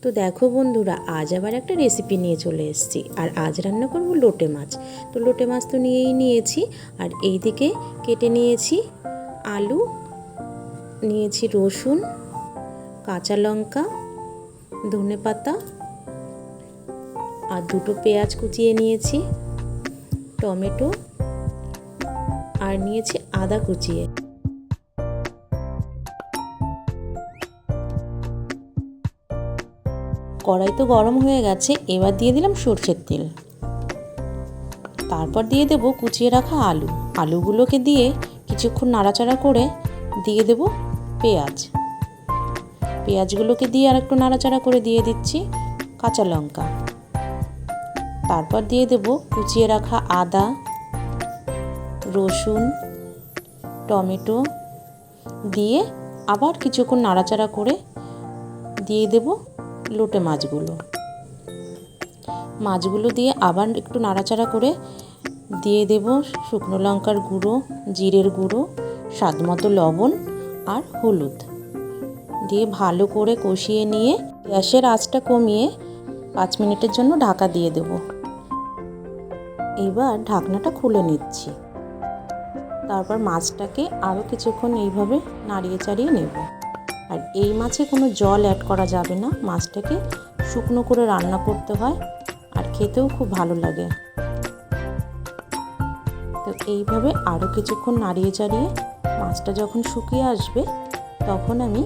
তো দেখো বন্ধুরা, আজ আবার একটা রেসিপি নিয়ে চলে এসেছি। আর আজ রান্না করব লোটে মাছ। তো লোটে মাছ তো নিয়েছি। আর এই দিকে কেটে নিয়েছি আলু, নিয়েছি রসুন, কাঁচা লঙ্কা, ধনেপাতা আর দুটো পেঁয়াজ কুচিয়ে নিয়েছি, টমেটো আর নিয়েছি আদা কুচিয়ে। কড়াই তো গরম হয়ে গেছে, এবার দিয়ে দিলাম সরষের তেল। তারপর দিয়ে দেব কুচিয়ে রাখা আলুগুলোকে দিয়ে কিছুক্ষণ নাড়াচাড়া করে দিয়ে দেব পেঁয়াজগুলোকে দিয়ে আর একটু নাড়াচাড়া করে দিয়ে দিচ্ছি কাঁচা লঙ্কা। তারপর দিয়ে দেব কুচিয়ে রাখা আদা, রসুন, টমেটো দিয়ে আবার কিছুক্ষণ নাড়াচাড়া করে দিয়ে দেব লোটে মাছগুলো দিয়ে আবার একটু নাড়াচাড়া করে দিয়ে দেব শুকনো লঙ্কার গুঁড়ো, জিরের গুঁড়ো, স্বাদ মতো লবণ আর হলুদ দিয়ে ভালো করে কষিয়ে নিয়ে গ্যাসের আঁচটা কমিয়ে 5 মিনিটের জন্য ঢাকা দিয়ে দেব। এবার ঢাকনাটা খুলে নিচ্ছি। তারপর মাছটাকে আরও কিছুক্ষণ এইভাবে নাড়িয়ে চাড়িয়ে নেব। আর এই মাছে কোনো জল অ্যাড করা যাবে না, মাছটাকে শুকনো করে রান্না করতে হয়, আর খেতেও খুব ভালো লাগে। তো এইভাবে আরও কিছুক্ষণ নাড়িয়ে চাড়িয়ে মাছটা যখন শুকিয়ে আসবে তখন আমি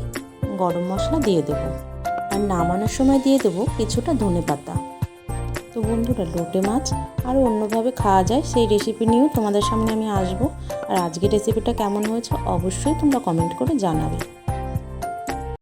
গরম মশলা দিয়ে দেব। আর নামানোর সময় দিয়ে দেব কিছুটা ধনেপাতা। তো বন্ধুরা, লোটে মাছ আরও অন্যভাবে খাওয়া যায় সেই রেসিপি নিয়েও তোমাদের সামনে আমি আসবো। আর আজকের রেসিপিটা কেমন হয়েছে অবশ্যই তোমরা কমেন্ট করে জানাবে।